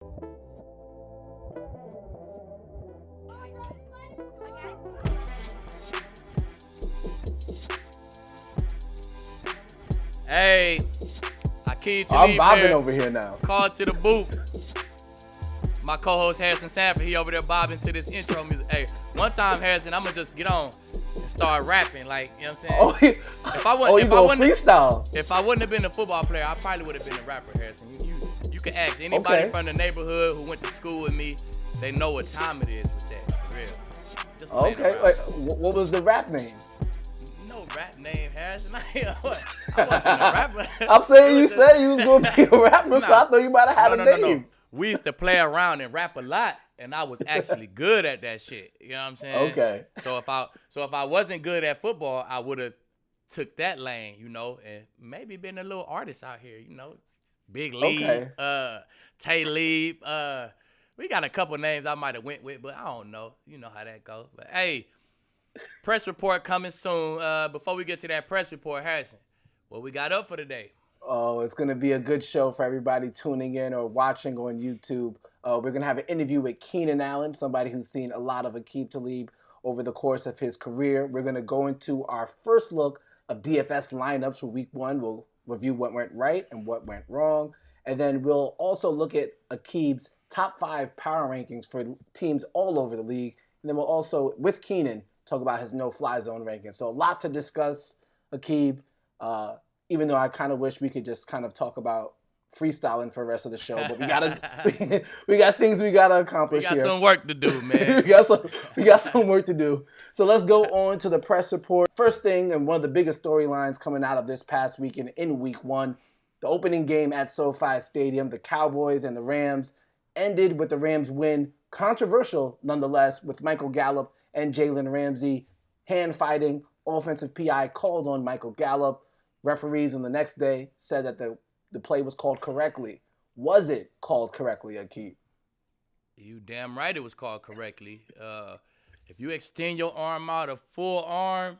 Hey, Aqib I'm Talib bobbing here. over here now. Call to the booth. My co-host Harrison Sanford, he over there bobbing to this intro music. Hey, one time Harrison, I'm gonna just get on and start rapping, like, you know what I'm saying? You go freestyle. If I wouldn't have been a football player, I probably would have been a rapper, Harrison. You can ask anybody from the neighborhood who went to school with me. They know what time it is with that, for real. Just Okay, like, what was the rap name? No rap name, Harrison. I wasn't a rapper. I'm saying you said you was gonna be a rapper, so I thought you might have had a name. No. We used to play around and rap a lot, and I was actually good at that shit. You know what I'm saying? Okay. So if I wasn't good at football, I would have took that lane, and maybe been a little artist out here, Big Lee, Talib. We got a couple names I might have went with, but I don't know. You know how that goes. But hey, press report coming soon. Before we get to that press report, Harrison, what we got up for today? Oh, it's going to be a good show for everybody tuning in or watching on YouTube. We're going to have an interview with Keenan Allen, somebody who's seen a lot of Aqib Talib over the course of his career. We're going to go into our first look of DFS lineups for week one. We'll review what went right and what went wrong. And then we'll also look at Aqib's top 5 power rankings for teams all over the league. And then we'll also, with Keenan, talk about his no-fly zone ranking. So a lot to discuss, Aqib. Even though I kind of wish we could just kind of talk about freestyling for the rest of the show, but we got things we gotta accomplish here. We got some work to do, man. we got some work to do. So let's go on to the press report. First thing, and one of the biggest storylines coming out of this past weekend in week one, the opening game at SoFi Stadium, the Cowboys and the Rams, ended with the Rams win. Controversial nonetheless, with Michael Gallup and Jalen Ramsey hand fighting. Offensive PI called on Michael Gallup. Referees on the next day said that the play was called correctly. Was it called correctly, Aqib? You damn right it was called correctly. If you extend your arm out a full arm,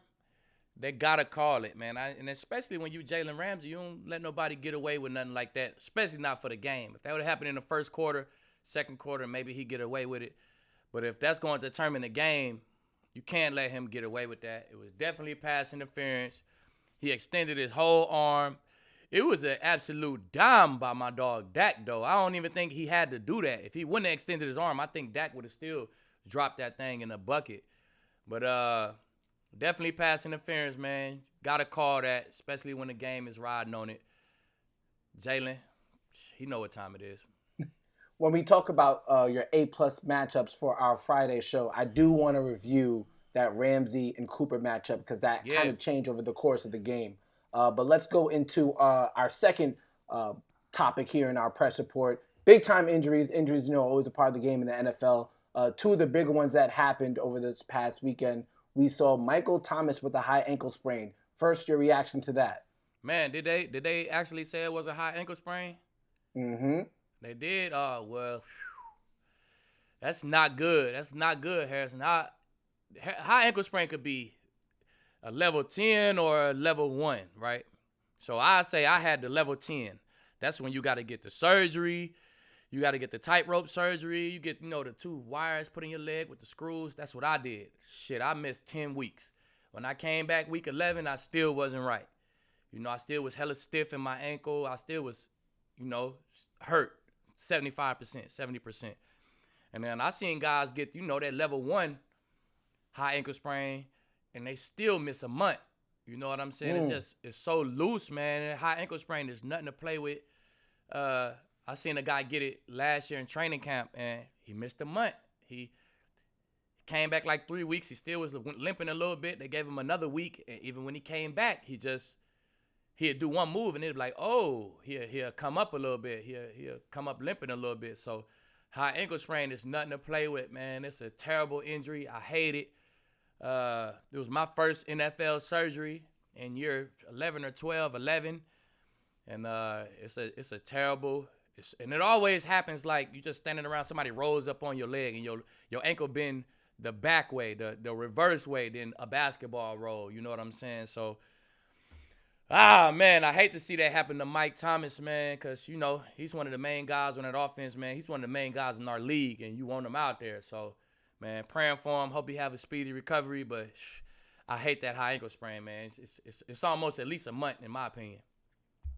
they gotta call it, man. And especially when you Jalen Ramsey, you don't let nobody get away with nothing like that, especially not for the game. If that would have happened in the first quarter, second quarter, maybe he'd get away with it. But if that's going to determine the game, you can't let him get away with that. It was definitely pass interference. He extended his whole arm. It was an absolute dime by my dog Dak, though. I don't even think he had to do that. If he wouldn't have extended his arm, I think Dak would have still dropped that thing in a bucket. But definitely pass interference, man. Got to call that, especially when the game is riding on it. Jalen, he know what time it is. When we talk about your A-plus matchups for our Friday show, I do want to review that Ramsey and Cooper matchup because that kind of changed over the course of the game. But let's go into our second topic here in our press report. Big-time injuries. Injuries, always a part of the game in the NFL. Two of the bigger ones that happened over this past weekend, we saw Michael Thomas with a high ankle sprain. First, your reaction to that? Man, did they actually say it was a high ankle sprain? Mm-hmm. They did? Oh, well, that's not good. That's not good, Harrison. High ankle sprain could be a level 10 or a level 1, right? So I say I had the level 10. That's when you got to get the surgery. You got to get the tightrope surgery. You get, the 2 wires put in your leg with the screws. That's what I did. Shit, I missed 10 weeks. When I came back week 11, I still wasn't right. I still was hella stiff in my ankle. I still was, hurt 75%, 70%. And then I seen guys get, that level 1 high ankle sprain, and they still miss a month. You know what I'm saying? It's so loose, man. And high ankle sprain is nothing to play with. I seen a guy get it last year in training camp, and he missed a month. He came back like 3 weeks. He still was limping a little bit. They gave him another week, and even when he came back, he'd do one move, and it'd be like, oh, he'll come up a little bit. He'll come up limping a little bit. So high ankle sprain is nothing to play with, man. It's a terrible injury. I hate it. It was my first NFL surgery in year 11 or 12, 11. And it's a terrible, and it always happens like you just standing around, somebody rolls up on your leg and your ankle bend the back way, the reverse way, than a basketball roll. You know what I'm saying? So Ah, man, I hate to see that happen to Mike Thomas, man, because, he's one of the main guys on that offense, man. He's one of the main guys in our league, and you want him out there. So, man, praying for him. Hope he have a speedy recovery, but I hate that high ankle sprain, man. It's almost at least a month, in my opinion.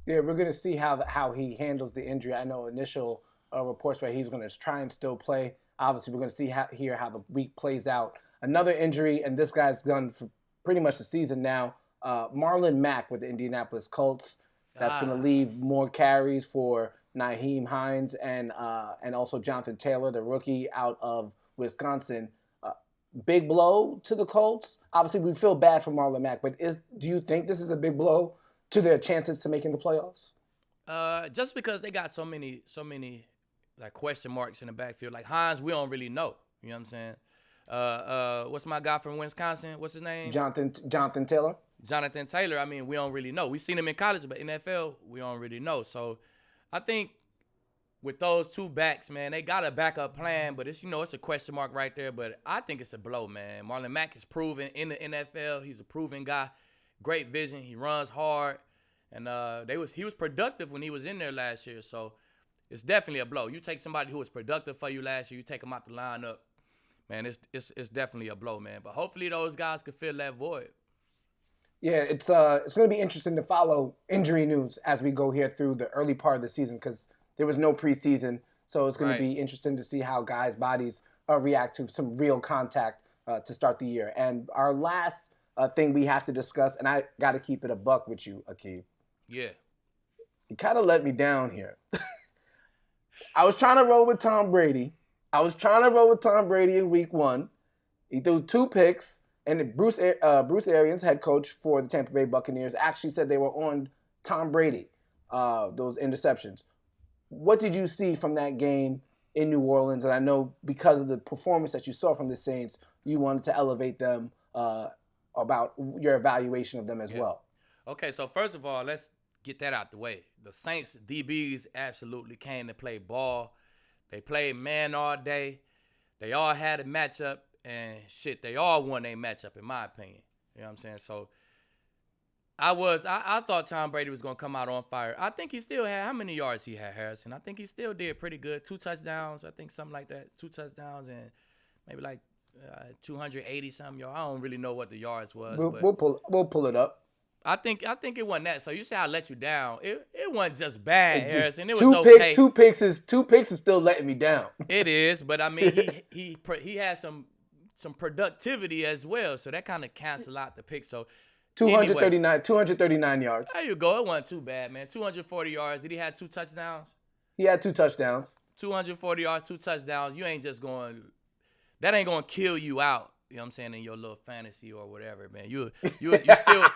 Yeah, we're going to see how he handles the injury. I know initial reports where he was going to try and still play. Obviously, we're going to see how the week plays out. Another injury, and this guy's done for pretty much the season now. Marlon Mack with the Indianapolis Colts. That's going to leave more carries for Nyheim Hines and also Jonathan Taylor, the rookie out of Wisconsin. Big blow to the Colts. Obviously, we feel bad for Marlon Mack, but do you think this is a big blow to their chances to making the playoffs? Just because they got so many like question marks in the backfield. Like Hines, we don't really know. You know what I'm saying? What's my guy from Wisconsin? What's his name? Jonathan Taylor. Jonathan Taylor. I mean, we don't really know. We've seen him in college, but NFL, we don't really know. So I think with those two backs, man, they got a backup plan, but it's a question mark right there. But I think it's a blow, man. Marlon Mack is proven in the NFL. He's a proven guy. Great vision. He runs hard. And he was productive when he was in there last year. So it's definitely a blow. You take somebody who was productive for you last year, you take him out the lineup, man, it's definitely a blow, man. But hopefully those guys could fill that void. Yeah, it's going to be interesting to follow injury news as we go here through the early part of the season because there was no preseason. So it's going to be interesting to see how guys' bodies react to some real contact to start the year. And our last thing we have to discuss, and I got to keep it a buck with you, Aqib. Yeah. You kind of let me down here. I was trying to roll with Tom Brady. In week 1. He threw 2 picks. And Bruce Arians, head coach for the Tampa Bay Buccaneers, actually said they were on Tom Brady, those interceptions. What did you see from that game in New Orleans? And I know because of the performance that you saw from the Saints, you wanted to elevate them about your evaluation of them as well. Okay, so first of all, let's get that out the way. The Saints DBs absolutely came to play ball. They played man all day. They all had a matchup. And they all won their matchup, in my opinion. You know what I'm saying? So I thought Tom Brady was gonna come out on fire. I think he still had how many yards he had, Harrison? I think he still did pretty good. 2 touchdowns, I think something like that. 2 touchdowns and maybe like 280 something yards. I don't really know what the yards was. We'll pull it up. I think it wasn't that. So you say I let you down. It wasn't just bad, Harrison. It was okay. Two picks is still letting me down. It is, but I mean he had some productivity as well, so that kind of canceled out the pick. So 239 yards. There you go. It wasn't too bad, man. 240 yards. Did he have 2 touchdowns? He had 2 touchdowns. 240 yards, 2 touchdowns. You ain't just going. That ain't going to kill you out. You know what I'm saying, in your little fantasy or whatever, man. You still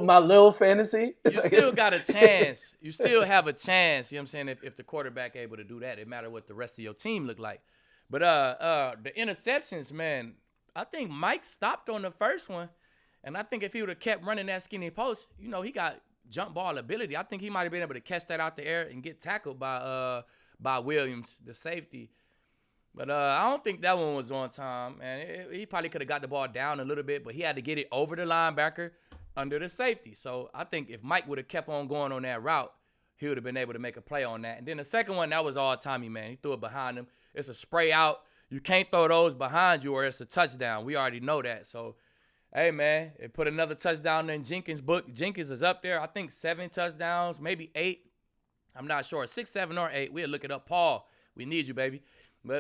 my little fantasy. You still got a chance. You still have a chance. You know what I'm saying, if the quarterback able to do that, it matter what the rest of your team look like. But the interceptions, man, I think Mike stopped on the first one, and I think if he would have kept running that skinny post, he got jump ball ability. I think he might have been able to catch that out the air and get tackled by Williams, the safety. But I don't think that one was on time, man. He probably could have got the ball down a little bit, but he had to get it over the linebacker under the safety. So I think if Mike would have kept on going on that route, he would have been able to make a play on that. And then the second one, that was all Tommy, man. He threw it behind him. It's a spray out. You can't throw those behind you or it's a touchdown. We already know that. So, hey, man, it put another touchdown in Jenkins' book. Jenkins is up there, I think 7 touchdowns, maybe 8. I'm not sure. 6, 7, or 8. We'll look it up. Paul, we need you, baby. But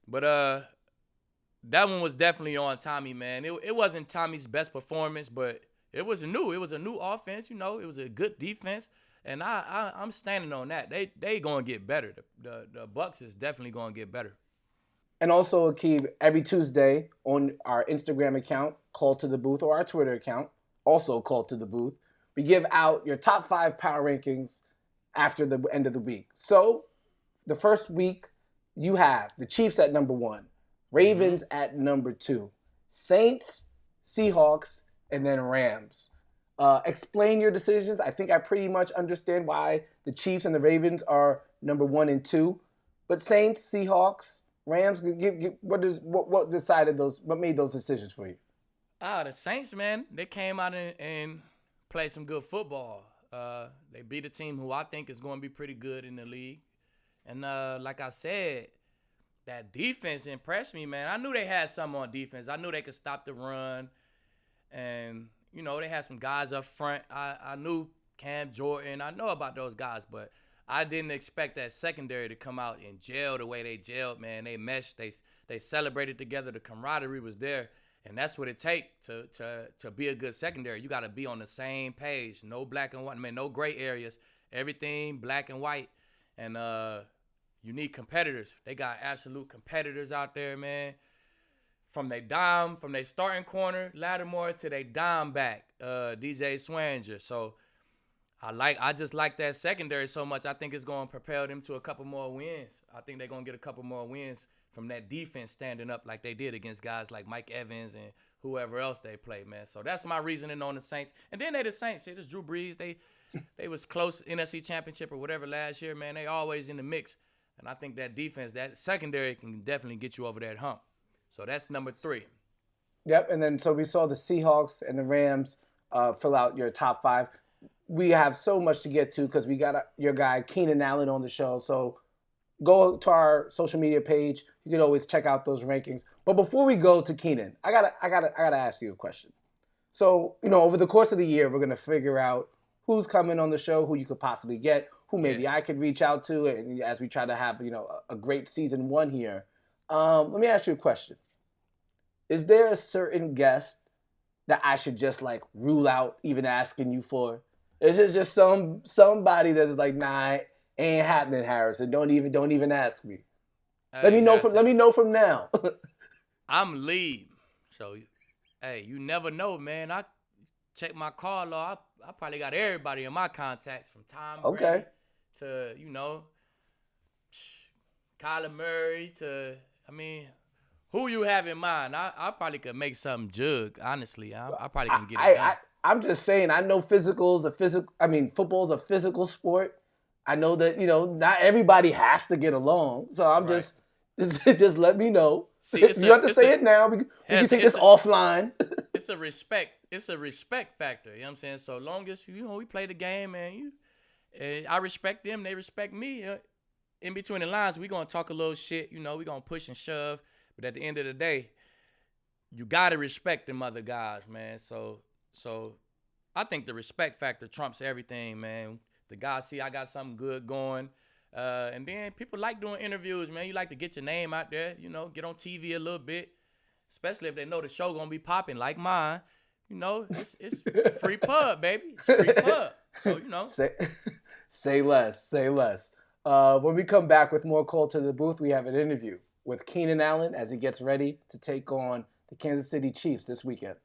that one was definitely on Tommy, man. It wasn't Tommy's best performance, but it was new offense, it was a good defense, and I'm standing on that. They gonna get better. The Bucs is definitely gonna get better. And also, Aqib, every Tuesday on our Instagram account, Call to the Booth, or our Twitter account, also Call to the Booth, we give out your top 5 power rankings after the end of the week. So the first week, you have the Chiefs at number 1, Ravens at number 2, Saints, Seahawks, and then Rams. Explain your decisions. I think I pretty much understand why the Chiefs and the Ravens are number 1 and 2, but Saints, Seahawks, Rams. What made those decisions for you? The Saints, man, they came out and play some good football. They beat a team who I think is going to be pretty good in the league. And like I said, that defense impressed me, man. I knew they had something on defense. I knew they could stop the run. And, you know, they had some guys up front. I knew Cam Jordan. I know about those guys, but I didn't expect that secondary to come out and gel the way they gelled, man. They meshed. They celebrated together. The camaraderie was there. And that's what it takes to be a good secondary. You got to be on the same page. No black and white. I mean, no gray areas. Everything black and white. And you need competitors. They got absolute competitors out there, man. From their starting corner, Lattimore, to their dime back, DJ Swanger. So I just like that secondary so much. I think it's going to propel them to a couple more wins. I think they're going to get a couple more wins from that defense standing up like they did against guys like Mike Evans and whoever else they play, man. So that's my reasoning on the Saints. And then they the Saints. It was Drew Brees. They was close NFC Championship or whatever last year, man. They always in the mix. And I think that defense, that secondary can definitely get you over that hump. So that's number 3. Yep, and then so we saw the Seahawks and the Rams fill out your top 5. We have so much to get to because we got your guy Keenan Allen on the show. So go to our social media page. You can always check out those rankings. But before we go to Keenan, I gotta ask you a question. So, you know, over the course of the year, we're gonna figure out who's coming on the show, who you could possibly get, who maybe I could reach out to, and as we try to have, you know, a great season 1 here. Let me ask you a question. Is there a certain guest that I should just like rule out even asking you for? Is it just somebody that's like, nah, ain't happening, Harrison? Don't even ask me. Hey, let me know from now. I'm lead. So, hey, you never know, man. I check my call log. I probably got everybody in my contacts from Tom Brady to, you know, Kyler Murray to, I mean, who you have in mind? I probably could make something jug, honestly. I probably can get it done. I'm just saying, I know football's a physical sport. I know that, you know, not everybody has to get along. So I'm just let me know. See, you have to say it now. We can take this offline. It's a respect factor. You know what I'm saying? So long as, you know, we play the game and I respect them, they respect me. In between the lines, we going to talk a little shit. You know, we going to push and shove. But at the end of the day, you got to respect them other guys, man. So I think the respect factor trumps everything, man. The guys see I got something good going. And then people like doing interviews, man. You like to get your name out there, you know, get on TV a little bit, especially if they know the show going to be popping like mine. You know, it's free pub, baby. It's free pub. So, you know. Say less. When we come back with more Call to the Booth, we have an interview with Keenan Allen as he gets ready to take on the Kansas City Chiefs this weekend.